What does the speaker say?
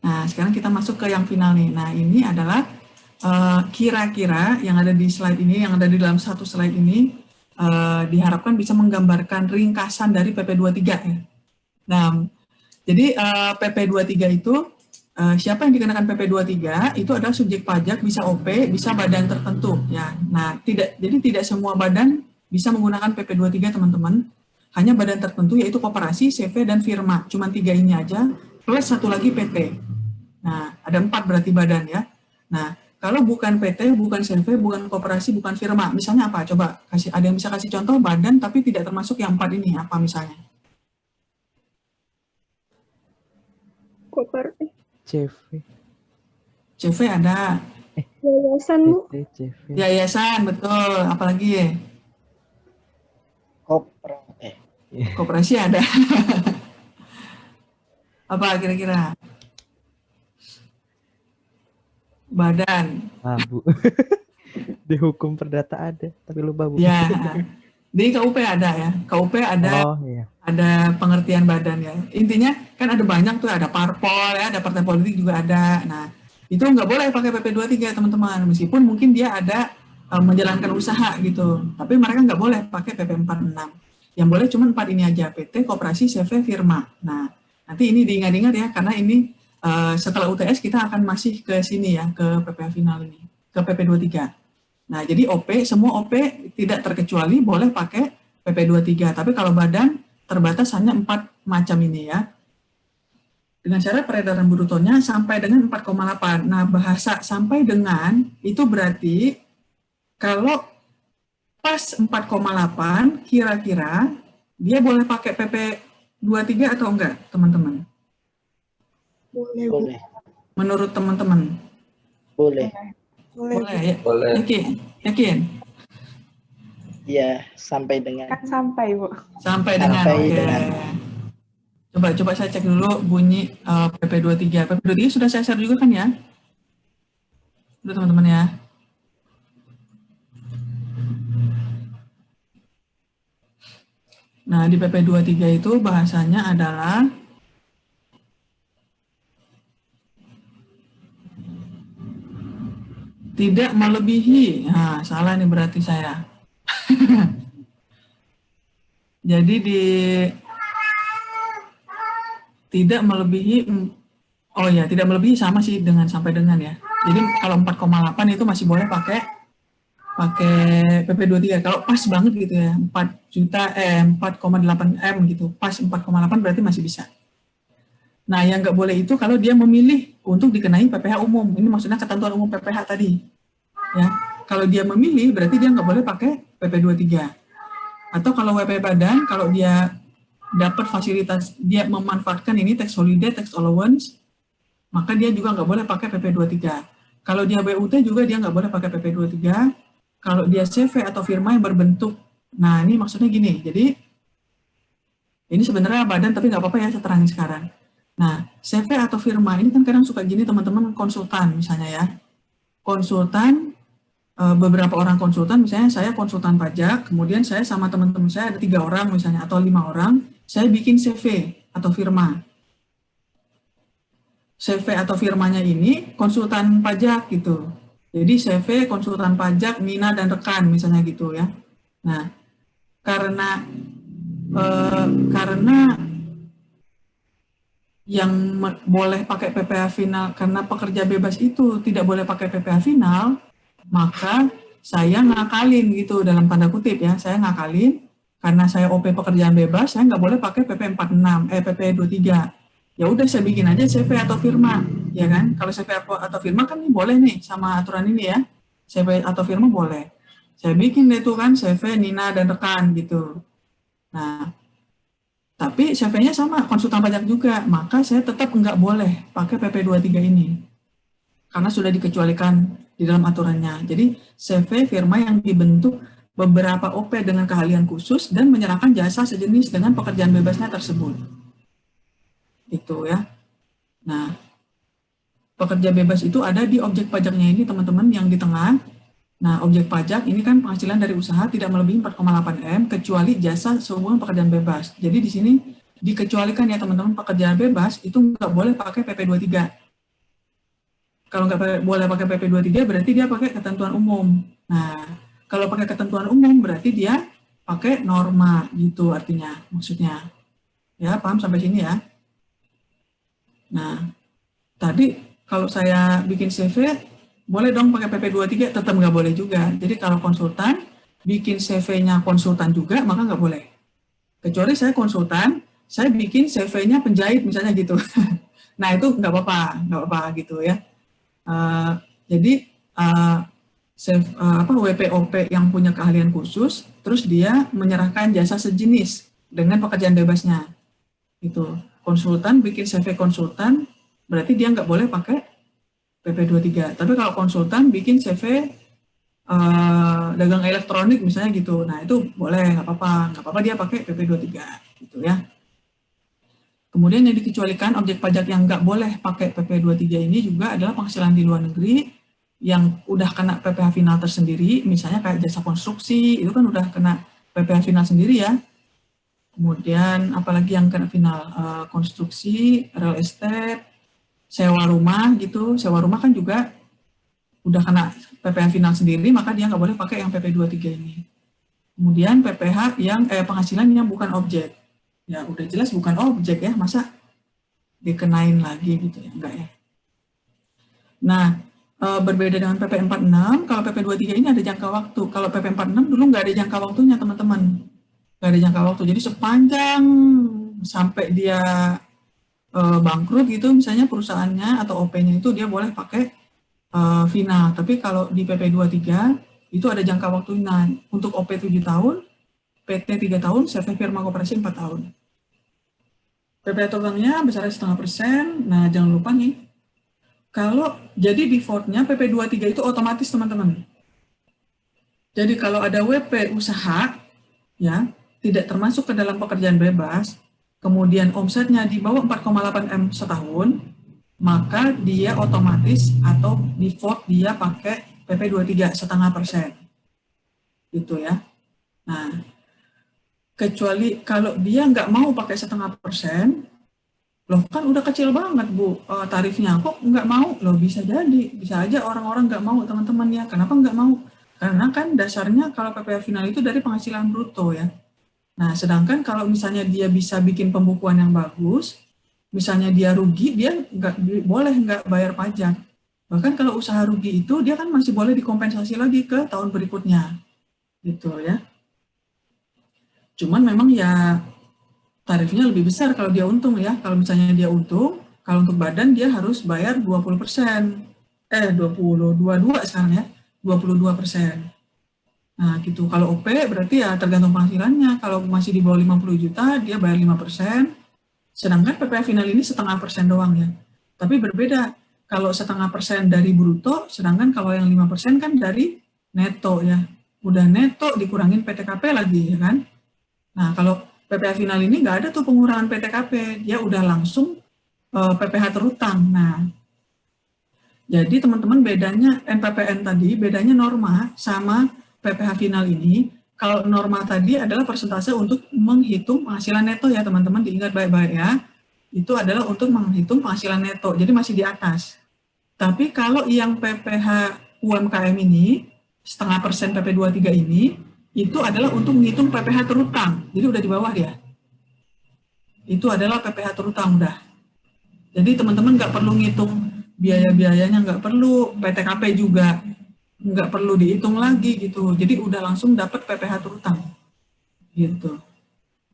Nah, sekarang kita masuk ke yang final nih. Nah, ini adalah kira-kira yang ada di slide ini, yang ada di dalam satu slide ini, diharapkan bisa menggambarkan ringkasan dari PP23 ya. Nah, jadi PP23 itu, siapa yang dikenakan PP23 itu adalah subjek pajak, bisa OP, bisa badan tertentu ya. Nah, jadi tidak semua badan bisa menggunakan PP23 teman-teman. Hanya badan tertentu yaitu koperasi, CV, dan firma. Cuma 3 ini aja, plus satu lagi PT. Nah, ada 4 berarti badan ya. Nah, kalau bukan PT, bukan CV, bukan koperasi, bukan firma, misalnya apa? Coba ada yang bisa kasih contoh badan tapi tidak termasuk yang 4 ini, apa misalnya? CV. CV ada. Yayasan, Bu. CV. Yayasan, betul. Apalagi ya? Koperasi ada. Apa kira-kira? Badan. Bu. Di hukum perdata ada, tapi lupa, Bu. Ya. Di KUP ada ya. KUP ada. Oh, iya. Ada pengertian badan ya. Intinya kan ada banyak tuh, ada parpol ya, ada partai politik juga ada. Nah, itu nggak boleh pakai PP23 teman-teman. Meskipun mungkin dia ada menjalankan usaha gitu. Tapi mereka nggak boleh pakai PP46. Yang boleh cuma 4 ini aja, PT, koperasi, CV, firma. Nah, nanti ini diingat-ingat ya, karena ini setelah UTS kita akan masih ke sini ya, ke PPh final ini, ke PP23. Nah, jadi OP, semua OP tidak terkecuali boleh pakai PP23. Tapi kalau badan, terbatas hanya 4 macam ini ya. Dengan syarat peredaran brutonya sampai dengan 4,8. Nah, bahasa sampai dengan itu berarti kalau pas 4,8 kira-kira dia boleh pakai PP23 atau enggak, teman-teman? Boleh. Menurut teman-teman? Boleh. Boleh ya? Boleh. Yakin? Iya, sampai dengan. Kan sampai, Bu. Sampai dengan, oke. Coba saya cek dulu bunyi PP23. PP23 sudah saya share juga kan ya? Sudah teman-teman ya? Nah, di PP23 itu bahasanya adalah tidak melebihi. Nah, salah nih berarti saya. Jadi tidak melebihi, oh ya, tidak melebihi sama sih dengan sampai dengan ya. Jadi kalau 4,8 itu masih boleh pakai PP23. Kalau pas banget gitu ya, 4,8 M gitu, pas 4,8 berarti masih bisa. Nah, yang nggak boleh itu kalau dia memilih untuk dikenai PPh umum. Ini maksudnya ketentuan umum PPh tadi. Ya, kalau dia memilih berarti dia nggak boleh pakai PP23. Atau kalau WP badan, kalau dia dapat fasilitas, dia memanfaatkan ini tax holiday, tax allowance, maka dia juga nggak boleh pakai PP23. Kalau dia BUT juga dia nggak boleh pakai PP23. Kalau dia CV atau firma yang berbentuk, nah ini maksudnya gini, jadi ini sebenarnya badan tapi nggak apa-apa ya saya terangin sekarang. Nah, CV atau firma ini kan kadang suka gini teman-teman, konsultan misalnya ya. Konsultan, beberapa orang konsultan, misalnya saya konsultan pajak, kemudian saya sama teman-teman saya ada 3 orang misalnya atau 5 orang, saya bikin CV atau firma. CV atau firmanya ini konsultan pajak gitu. Jadi CV konsultan pajak Mina dan rekan misalnya gitu ya. Nah, karena yang boleh pakai PPh final karena pekerja bebas itu tidak boleh pakai PPh final, maka saya ngakalin gitu dalam tanda kutip ya, saya ngakalin karena saya OP pekerjaan bebas, saya nggak boleh pakai PP23. Ya udah saya bikin aja CV atau firma, ya kan? Kalau CV atau firma kan ini boleh nih sama aturan ini ya, CV atau firma boleh. Saya bikin deh tuh kan CV Nina dan rekan gitu. Nah, tapi CV-nya sama konsultan pajak juga, maka saya tetap nggak boleh pakai PP23 ini karena sudah dikecualikan di dalam aturannya. Jadi CV firma yang dibentuk beberapa OP dengan keahlian khusus dan menyerahkan jasa sejenis dengan pekerjaan bebasnya tersebut. Itu ya. Nah, pekerja bebas itu ada di objek pajaknya ini teman-teman yang di tengah. Nah, objek pajak ini kan penghasilan dari usaha tidak melebihi 4,8 M kecuali jasa sehubungan pekerjaan bebas. Jadi di sini dikecualikan ya teman-teman, pekerjaan bebas itu nggak boleh pakai PP23. Kalau nggak boleh pakai PP 23 berarti dia pakai ketentuan umum. Nah, kalau pakai ketentuan umum berarti dia pakai norma gitu artinya, maksudnya. Ya, paham sampai sini ya? Nah, tadi kalau saya bikin CV, boleh dong pakai PP 23, tetap nggak boleh juga. Jadi kalau konsultan, bikin CV-nya konsultan juga, maka nggak boleh. Kecuali saya konsultan, saya bikin CV-nya penjahit misalnya gitu. Nah, itu nggak apa-apa gitu ya. Jadi WPOP yang punya keahlian khusus, terus dia menyerahkan jasa sejenis dengan pekerjaan bebasnya. Itu konsultan bikin CV konsultan, berarti dia nggak boleh pakai PP 23. Tapi kalau konsultan bikin CV dagang elektronik misalnya gitu, nah itu boleh, nggak apa-apa dia pakai PP 23 gitu ya. Kemudian yang dikecualikan objek pajak yang nggak boleh pakai PP 23 ini juga adalah penghasilan di luar negeri yang udah kena PPh final tersendiri, misalnya kayak jasa konstruksi, itu kan udah kena PPh final sendiri ya. Kemudian apalagi yang kena final, konstruksi, real estate, sewa rumah gitu, sewa rumah kan juga udah kena PPh final sendiri, maka dia nggak boleh pakai yang PP 23 ini. Kemudian PPh yang penghasilan yang bukan objek. Ya udah jelas bukan objek ya, masa dikenain lagi gitu ya, enggak ya. Nah, berbeda dengan PP 46, kalau PP 23 ini ada jangka waktu. Kalau PP 46 dulu nggak ada jangka waktunya teman-teman. Nggak ada jangka waktu, jadi sepanjang sampai dia bangkrut gitu, misalnya perusahaannya atau OP-nya itu dia boleh pakai final. Tapi kalau di PP 23 itu ada jangka waktunya, untuk OP 7 tahun, PT 3 tahun, CV firma koperasi 4 tahun. PPh totalnya besarnya 0,5%. Nah, jangan lupa nih, kalau jadi defaultnya PP 23 itu otomatis teman-teman. Jadi kalau ada WP usaha, ya, tidak termasuk ke dalam pekerjaan bebas, kemudian omsetnya di bawah 4,8 M setahun, maka dia otomatis atau default dia pakai PP 23 0,5%. Gitu ya. Nah, kecuali kalau dia nggak mau pakai 0,5%, loh kan udah kecil banget Bu tarifnya, kok nggak mau? Loh bisa jadi, bisa aja orang-orang nggak mau teman-teman ya. Kenapa nggak mau? Karena kan dasarnya kalau PPh final itu dari penghasilan bruto ya. Nah sedangkan kalau misalnya dia bisa bikin pembukuan yang bagus, misalnya dia rugi, dia boleh nggak bayar pajak. Bahkan kalau usaha rugi itu dia kan masih boleh dikompensasi lagi ke tahun berikutnya, gitu ya. Cuman memang ya tarifnya lebih besar kalau dia untung ya. Kalau misalnya dia untung, kalau untuk badan dia harus bayar 20%. 22 sekarang ya, 22%. Nah gitu, kalau OP berarti ya tergantung penghasilannya. Kalau masih di bawah 50 juta, dia bayar 5%. Sedangkan PPh final ini 0,5% doang ya. Tapi berbeda, kalau 0,5% dari bruto, sedangkan kalau yang 5% kan dari neto ya. Udah neto dikurangin PTKP lagi ya kan. Nah, kalau PPh final ini nggak ada tuh pengurangan PTKP, dia udah langsung PPh terutang. Nah, jadi teman-teman bedanya NPPN tadi, bedanya norma sama PPh final ini. Kalau norma tadi adalah persentase untuk menghitung penghasilan neto ya teman-teman, diingat baik-baik ya. Itu adalah untuk menghitung penghasilan neto, jadi masih di atas. Tapi kalau yang PPh UMKM ini, 0,5% PP 23 ini, itu adalah untuk menghitung PPh terutang. Jadi udah di bawah dia. Itu adalah PPh terutang udah. Jadi teman-teman nggak perlu ngitung biaya-biayanya, nggak perlu, PTKP juga nggak perlu dihitung lagi gitu. Jadi udah langsung dapat PPh terutang. Gitu.